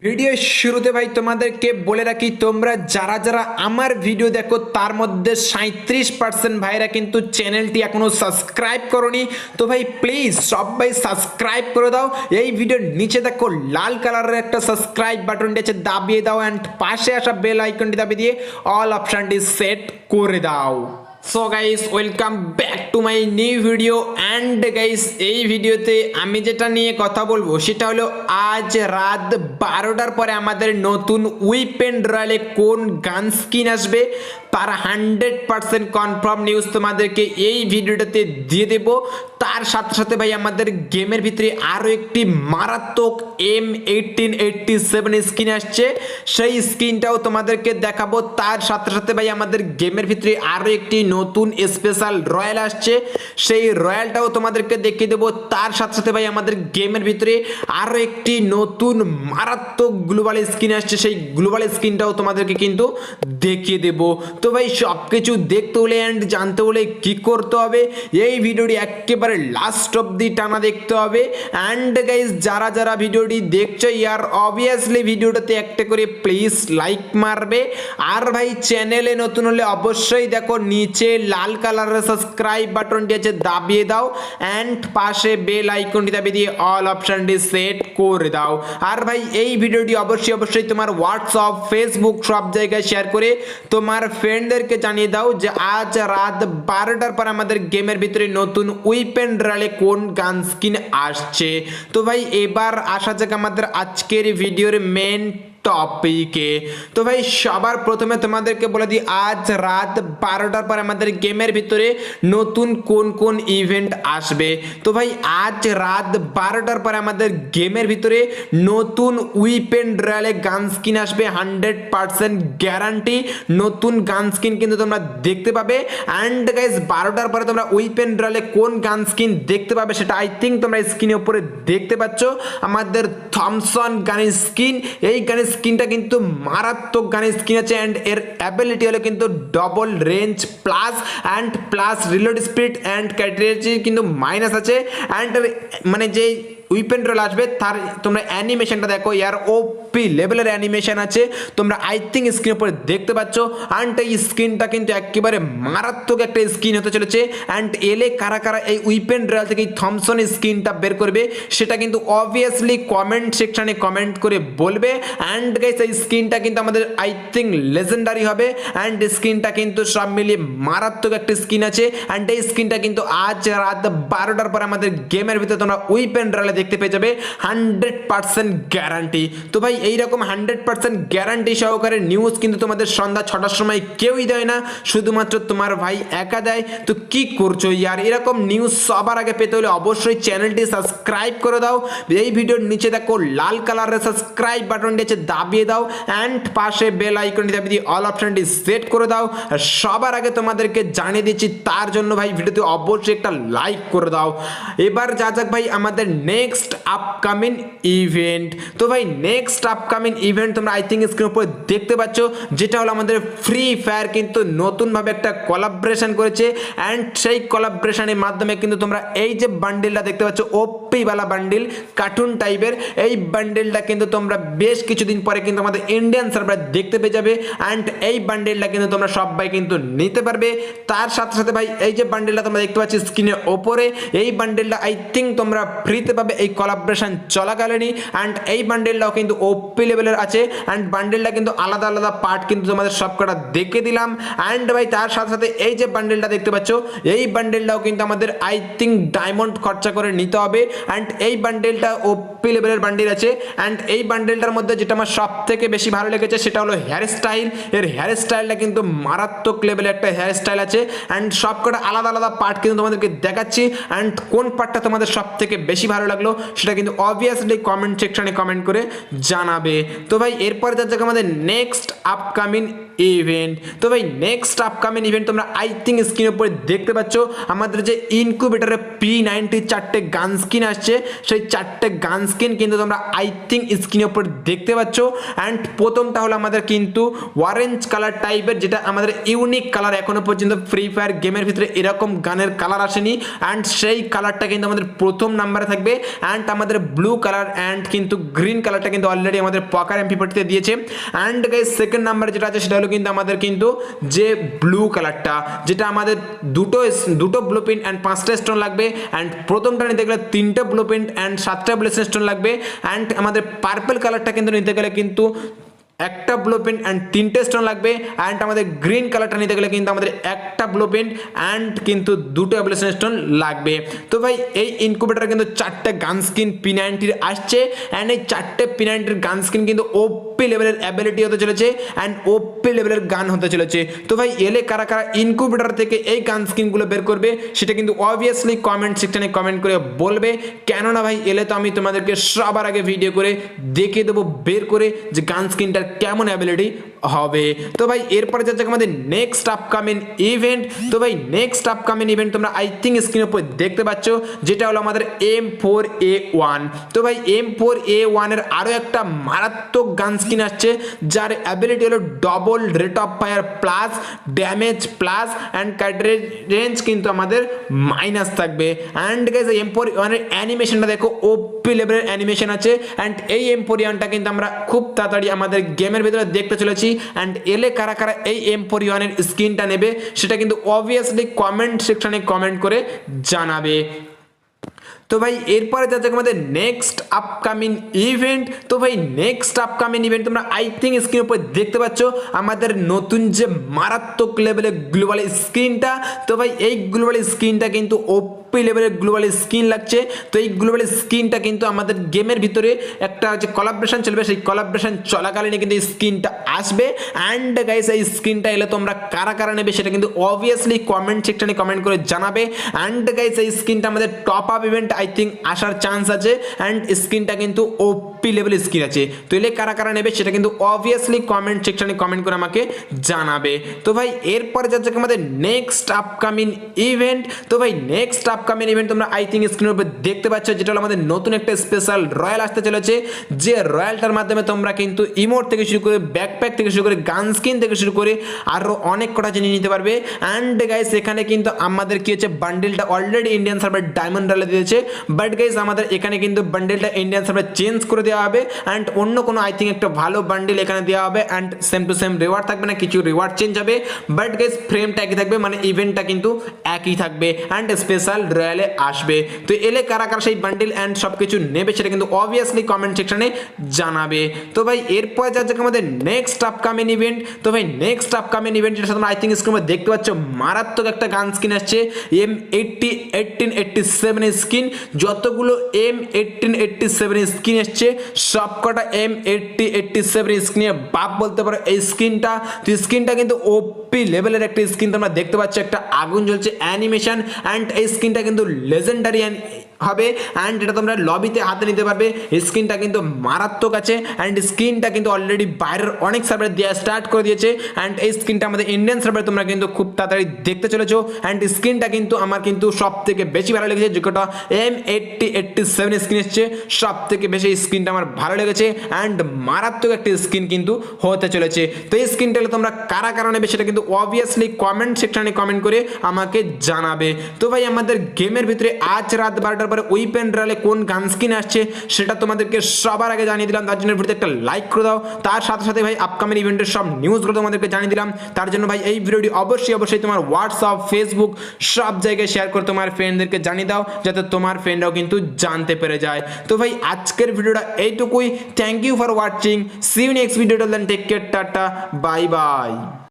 Video শুরুতে ভাই তোমাদেরকে বলে রাখি, তোমরা যারা যারা আমার ভিডিও দেখো তার মধ্যে 37% ভাইরা কিন্তু চ্যানেলটি এখনো সাবস্ক্রাইব করনি। তো ভাই প্লিজ সবাই সাবস্ক্রাইব করে দাও। এই ভিডিওর নিচে দেখো লাল কালারের একটা সাবস্ক্রাইব বাটনটি আছে, দাবিয়ে দাও অ্যান্ড পাশে আসা বেল আইকনটি দাবিয়ে দিয়ে অল অপশনটি সেট করে দাও। So guys, welcome back to my new video and guys, এই ভিডিওতে আমি যেটা নিয়ে কথা বলবো সেটা হলো আজ রাত 12টার পরে আমাদের নতুন উইপেন রয়্যালে কোন গান স্কিন আসবে তার 100% কনফার্ম নিউজ তোমাদেরকে এই ভিডিওটাতে দিয়ে দেব। তার সাথে সাথে ভাই আমাদের গেমের ভিতরে আরও একটি মারাত্মক M1887 স্কিন আসছে, সেই স্কিনটাও তোমাদেরকে দেখাবো। তার সাথে সাথে ভাই আমাদের গেমের ভিতরে আরও একটি নতুন স্পেশাল রয়্যাল আসছে, সেই রয়্যালটাও তোমাদেরকে দেখিয়ে দেবো। তার সাথে সাথে ভাই আমাদের গেমের ভিতরে আরও একটি নতুন মারাত্মক গ্লোবাল স্কিন আসছে, সেই গ্লোবাল স্কিনটাও তোমাদেরকে কিন্তু দেখিয়ে দেবো। তো ভাই সব কিছু দেখতে হলে অ্যান্ড জানতে হলে কি করতে হবে, এই ভিডিওটি একেবারে লাস্ট অবধি টানা দেখতে হবে। অ্যান্ড গাইজ, যারা যারা ভিডিওটি দেখছো ইয়ার অবভিয়াসলি ভিডিওটাতে একটা করে প্লিজ লাইক মারবে। আর ভাই চ্যানেলে নতুন হলে অবশ্যই দেখো নিচে লাল কালারের সাবস্ক্রাইব বাটনটি আছে, দাবিয়ে দাও অ্যান্ড পাশে বেল আইকনটি দাবিয়ে দিয়ে অল অপশনটি সেট করে দাও। আর ভাই এই ভিডিওটি অবশ্যই তোমার হোয়াটসঅ্যাপ, ফেসবুক সব জায়গায় শেয়ার করে তোমার ফ্রেন্ডদেরকে জানিয়ে দাও যে আজ রাত 12টার পর আমাদের গেমের ভিতরে নতুন উইপেন রয়্যালে কোন গান স্কিন আসছে। তো ভাই এবার আসা যাক আমাদের আজকের ভিডিওর মেন টপিকে। তো ভাই সবার প্রথমে তোমাদেরকে বলে দিই, আজ রাত 12টার পর আমাদের গেমের ভিতরে নতুন কোন কোন ইভেন্ট আসবে। তো ভাই আজ রাত 12টার পরে আমাদের গেমের ভিতরে নতুন উইপেন রয়্যালে গান স্কিন আসবে, 100% গ্যারান্টি নতুন গান স্কিন কিন্তু তোমরা দেখতে পাবে। অ্যান্ড গাইজ 12টার পরে তোমরা উইপেন রয়্যালে কোন গান স্কিন দেখতে পাবে সেটা আই থিঙ্ক তোমরা স্ক্রিনের উপরে দেখতে পাচ্ছ, আমাদের থমসন গানের স্কিন। এই গানের স্কিনটা কিন্তু মারাত্মক গানের স্কিন আছে অ্যান্ড এর অ্যাবিলিটি হলো কিন্তু double range plus reload speed and ক্যাটারেজি কিন্তু মাইনাস আছে। অ্যান্ড মানে যে উইপেন রোল আসবে তার তোমরা অ্যানিমেশনটা দেখো, ইয়ার ওপি লেভেলের অ্যানিমেশন আছে, তোমরা আই থিঙ্ক স্ক্রিনের উপরে দেখতে পাচ্ছ। অ্যান্ড এই স্কিনটা কিন্তু একেবারে মারাত্মক একটা স্কিন হতে চলেছে। অ্যান্ড এলে কারা কারা এই উইপেন রয়্যাল থেকে এই থমসন স্কিনটা বের করবে সেটা কিন্তু অবভিয়াসলি কমেন্ট সেকশনে কমেন্ট করে বলবে। অ্যান্ড গাইস এই স্কিনটা কিন্তু আমাদের আই থিঙ্ক লেজেন্ডারি হবে অ্যান্ড স্কিনটা কিন্তু সব মিলিয়ে মারাত্মক একটা স্কিন আছে। অ্যান্ড এই স্কিনটা কিন্তু আজ রাত 12টার পর আমাদের গেমের ভিতরে তোমরা উইপেন রয়্যালে দেখতে পেয়ে যাবে, 100% গ্যারান্টি। তো ভাই এইরকম 100% গ্যারান্টি সহকারে নিউজ কিন্তু তোমাদের সন্ধ্যা 6টার সময় কেউই দেয় না, শুধুমাত্র তোমার ভাই একা দেয়। তো কি করছো ইয়ার, এরকম নিউজ সবার আগে পেতে হলে অবশ্যই চ্যানেলটি সাবস্ক্রাইব করে দাও। এই ভিডিওর নিচে দেখো লাল কালারের সাবস্ক্রাইব বাটনটি আছে, দাবিয়ে দাও অ্যান্ড পাশে বেল আইকনটি দাবিয়ে দিয়ে অল অপশনটি সেট করে দাও। সবার আগে তোমাদেরকে জানিয়ে দিচ্ছি, তার জন্য ভাই ভিডিওতে অবশ্যই একটা লাইক করে দাও। এবার যা যাক ভাই আমাদের নেক্সট আপকামিং ইভেন্ট। তো ভাই নেক্সট আপকামিং ইভেন্ট তোমরা আই থিঙ্ক স্ক্রিনের উপরে দেখতে পাচ্ছ, যেটা হলো আমাদের ফ্রি ফায়ার কিন্তু নতুনভাবে একটা কোলাবরেশন করেছে। অ্যান্ড সেই কোলাবরেশনের মাধ্যমে কিন্তু তোমরা এই যে বান্ডিলটা দেখতে পাচ্ছ, ওপি বালা বান্ডিল কার্টুন টাইপের, এই বান্ডিলটা কিন্তু তোমরা বেশ কিছুদিন পরে কিন্তু আমাদের ইন্ডিয়ান সার্ভারে দেখতে পেয়ে যাবে। অ্যান্ড এই বান্ডিলটা কিন্তু তোমরা সবাই কিন্তু নিতে পারবে। তার সাথে সাথে ভাই এই যে বান্ডিলটা তোমরা দেখতে পাচ্ছ স্ক্রিনের ওপরে, এই বান্ডিলটা আই থিঙ্ক তোমরা ফ্রিতে পাবে এই কোলাবরেশন চলাকালীনই। অ্যান্ড এই বান্ডেলটাও কিন্তু ওপি লেভেলের আছে অ্যান্ড বান্ডেলটা কিন্তু আলাদা আলাদা পার্ট কিন্তু তোমাদের সবকটা দেখে দিলাম। অ্যান্ড ভাই তার সাথে সাথে এই যে বান্ডেলটা দেখতে পাচ্ছ, এই বান্ডেলটাও কিন্তু আমাদের আই থিঙ্ক ডায়মন্ড খরচা করে নিতে হবে। অ্যান্ড এই বান্ডেলটা ওপি লেভেলের বান্ডেল আছে। অ্যান্ড এই বান্ডেলটার মধ্যে যেটা আমার সব থেকে বেশি ভালো লেগেছে সেটা হলো হেয়ার স্টাইল। এর হেয়ার স্টাইলটা কিন্তু মারাত্মক লেভেলের একটা হেয়ার স্টাইল আছে। অ্যান্ড সবকটা আলাদা আলাদা পার্ট কিন্তু তোমাদেরকে দেখাচ্ছি। অ্যান্ড কোন পার্টটা তোমাদের সব থেকে বেশি ভালো লাগলো সেটা কিন্তু অবভিয়াসলি কমেন্ট সেকশনে কমেন্ট করে জানাবে। তো ভাই এরপরে যাচ্ছে আমাদের নেক্সট আপকামিং ইভেন্ট। তো ভাই নেক্সট আপকামিং ইভেন্ট তোমরা আই থিঙ্ক স্ক্রিনের উপরে দেখতে পাচ্ছ, আমাদের যে ইনকিউবেটরে P90 4টে গান স্কিন আসছে, সেই 4টে গান স্কিন কিন্তু তোমরা আই থিঙ্ক স্ক্রিনের উপর দেখতে পাচ্ছ। অ্যান্ড প্রথমটা হলো আমাদের কিন্তু অরেঞ্জ কালার টাইপের, যেটা আমাদের ইউনিক কালার, এখনো পর্যন্ত ফ্রি ফায়ার গেমের ভিতরে এরকম গানের কালার আসেনি। অ্যান্ড সেই কালারটা কিন্তু আমাদের প্রথম নাম্বারে থাকবে। অ্যান্ড আমাদের ব্লু কালার অ্যান্ড কিন্তু গ্রিন কালারটা কিন্তু অলরেডি আমাদের পকার MP40 দিয়েছে। অ্যান্ড গাইস সেকেন্ড নাম্বারে যেটা আছে সেটা হলো কিন্তু আমাদের কিন্তু যে ব্লু কালারটা, যেটা আমাদের দুটো ব্লু প্রিন্ট অ্যান্ড 5টা স্টোন লাগবে। অ্যান্ড প্রথমটা নিতে গেলে 3টে ব্লু প্রিন্ট অ্যান্ড 7টা ব্লেসিং স্টোন লাগবে। অ্যান্ড আমাদের পার্পল কালারটা কিন্তু নিতে গেলে কিন্তু একটা ব্লু প্রিন্ট অ্যান্ড 3টে স্টোন লাগবে। অ্যান্ড আমাদের গ্রিন কালারটা নিতে গেলে কিন্তু আমাদের একটা ব্লু প্রিন্ট অ্যান্ড কিন্তু 2টো অ্যাবলেশন স্টোন লাগবে। তো ভাই এই ইনকিউবেটর কিন্তু 4টে গান স্কিন P90 আসছে। অ্যান্ড এই 4টে P90 গান স্কিন কিন্তু ওপি লেভেলের অ্যাবিলিটি হতে চলেছে অ্যান্ড ওপি লেভেলের গান হতে চলেছে। তো ভাই এলে কারা কারা ইনকিউবেটর থেকে এই গান স্কিনগুলো বের করবে সেটা কিন্তু অবভিয়াসলি কমেন্ট সেকশনে কমেন্ট করে বলবে। কেননা ভাই এলে তো আমি তোমাদেরকে সবার আগে ভিডিও করে দেখিয়ে দেবো বের করে যে গান স্কিনটার কেমন অ্যাবিলিটি হবে। তো ভাই এরপরে যাচ্ছে আমাদের নেক্সট আপকামিং ইভেন্ট। তো ভাই নেক্সট আপকামিং ইভেন্ট তোমরা আই থিঙ্ক স্ক্রিনের উপর দেখতে পাচ্ছ, যেটা হলো আমাদের M4A1। তো ভাই M4A1 এর আরো একটা মারাত্মক গান স্কিন আসছে, যার অ্যাবিলিটি হলো double rate of fire plus damage plus and character range কিন্তু আমাদের মাইনাস থাকবে। অ্যান্ড গাইস M4A1 এর অ্যানিমেশনটা দেখো, ওপি লেভেলের অ্যানিমেশন আছে। অ্যান্ড এই M4A1টা কিন্তু আমরা খুব তাড়াতাড়ি আমাদের গেমের ভিতরে দেখতে চলেছি। অ্যান্ড এলে কারা কারা এই M4A1 এর স্কিনটা নেবে সেটা কিন্তু অবভিয়াসলি কমেন্ট সেকশনে কমেন্ট করে জানাবে। তো ভাই এরপরে যাচ্ছে আমাদের নেক্সট আপকামিং ইভেন্ট। তো ভাই নেক্সট আপকামিং ইভেন্ট তোমরা আই থিঙ্ক স্ক্রিনের উপর দেখতে পাচ্ছ আমাদের নতুন যে মারাত্মক লেভেলের গ্লোবাল স্ক্রিনটা। তো ভাই এই গ্লোবাল স্ক্রিনটা কিন্তু ওপি লেভেলের গ্লোবাল স্ক্রিন লাগছে। তো এই গ্লোবাল স্ক্রিনটা কিন্তু আমাদের গেমের ভিতরে একটা যে কোলাবরেশন চলবে, সেই কোলাবরেশন চলাকালীন কিন্তু এই স্ক্রিনটা আসবে। অ্যান্ড গাইস এই স্ক্রিনটা এলে তোমরা কারা কারা নেবে সেটা কিন্তু অবভিয়াসলি কমেন্ট সেকশনে কমেন্ট করে জানাবে। অ্যান্ড গাইস এই স্ক্রিনটা আমাদের top up event I think আসার চান্স আছে। অ্যান্ড স্ক্রিনটা কিন্তু ওপি লেভেল স্ক্রিন আছে। তো এলে কারা কারা নেবে সেটা কিন্তু অবভিয়াসলি কমেন্ট সেকশনে কমেন্ট করে আমাকে জানাবে। তো ভাই এরপরে যাচ্ছে আমাদের নেক্সট আপকামিং ইভেন্ট। তো ভাই নেক্সট আপকামিং ইভেন্ট তোমরা আই থিঙ্ক স্ক্রিনের উপর দেখতে পাচ্ছ, যেটা হলো আমাদের নতুন একটা স্পেশাল রয়্যাল আসতে চলেছে, যে রয়্যালটার মাধ্যমে তোমরা কিন্তু ইমোট থেকে শুরু করে ব্যাকপ্যাক থেকে শুরু করে গান স্কিন থেকে শুরু করে আরো অনেক কটা জিনিস নিতে পারবে। অ্যান্ড গাইস এখানে কিন্তু আমাদের কি হচ্ছে, বান্ডেলটা অলরেডি ইন্ডিয়ান সার্ভার ডায়মন্ড রয়্যালে দিয়েছে। বাট গাইস আমাদের এখানে কিন্তু বান্ডেলটা ইন্ডিয়ান সার্ভার চেঞ্জ করে দেওয়া হবে। অ্যান্ড অন্য কোনো আই থিঙ্ক একটা ভালো বান্ডেল এখানে দেওয়া হবে। And same to same reward থাকবে না, কিছু রিওয়ার্ড চেঞ্জ হবে। বাট গাইস ফ্রেমটা একই থাকবে, মানে ইভেন্টটা কিন্তু একই থাকবে। অ্যান্ড স্পেশাল রয়্যালে আসবে। তো এলে কারা কারা সেই বান্ডেল অ্যান্ড সব কিছু নেবে সেটা কিন্তু অবভিয়াসলি কমেন্ট সেকশনে জানাবে। তো ভাই এরপর যাচ্ছে আমাদের নেক্সট আপকামিং ইভেন্ট। তো ভাই নেক্সট আপকামিং ইভেন্ট যেটা তোমরা আই থিঙ্ক স্ক্রিনে দেখতে পাচ্ছ, মারাত্মক একটা গান স্কিন আসছে, M80 1887 স্কিন। যতগুলো M1887 স্কিন এসছে সবকটা M8087 স্কিনে বাপ বলতে পারো এই স্কিনটা। তো স্কিনটা কিন্তু ওপি লেভেলের একটা স্কিন তোমরা দেখতে পাচ্ছ, একটা আগুন জ্বলছে অ্যানিমেশন। অ্যান্ড এই স্কিনটা কিন্তু লেজেন্ডারি হবে। অ্যান্ড এটা তোমরা লবিতে হাতে নিতে পারবে। স্ক্রিনটা কিন্তু মারাত্মক আছে। অ্যান্ড স্ক্রিনটা কিন্তু অলরেডি বাইরের অনেক সার্ভারে দেওয়া স্টার্ট করে দিয়েছে। অ্যান্ড এই স্ক্রিনটা আমাদের ইন্ডিয়ান সার্ভারে তোমরা কিন্তু খুব তাড়াতাড়ি দেখতে চলেছো। অ্যান্ড স্ক্রিনটা কিন্তু আমার কিন্তু সব থেকে বেশি ভালো লেগেছে, যেটা M8087 স্ক্রিন এসছে সব থেকে বেশি স্ক্রিনটা আমার ভালো লেগেছে। অ্যান্ড মারাত্মক একটা স্ক্রিন কিন্তু হতে চলেছে। তো এই স্ক্রিনটা তোমরা কারা কারা নেবে সেটা কিন্তু অবভিয়াসলি কমেন্ট সেকশনে কমেন্ট করে আমাকে জানাবে। তো ভাই আমাদের গেমের ভিতরে আজ রাত 12টার পরে উইপেন রয়্যালে কোন গান স্কিন আসছে সেটা তোমাদেরকে সবার আগে জানিয়ে দিলাম। তার জন্য ভিডিওতে একটা লাইক করে দাও। তার সাথে সাথে ভাই আপকামিং ইভেন্টের সব নিউজগুলো তোমাদেরকে জানিয়ে দিলাম। তার জন্য ভাই এই ভিডিওটি অবশ্যই তোমার হোয়াটসঅ্যাপ ফেসবুক সব জায়গায় শেয়ার করে তোমার ফ্রেন্ডদেরকে জানিয়ে দাও, যাতে তোমার ফ্রেন্ডরাও কিন্তু জানতে পেরে যায়। তো ভাই আজকের ভিডিওটা এইটুকুই। Thank you for watching. See you next video. Take care, tata, bye by.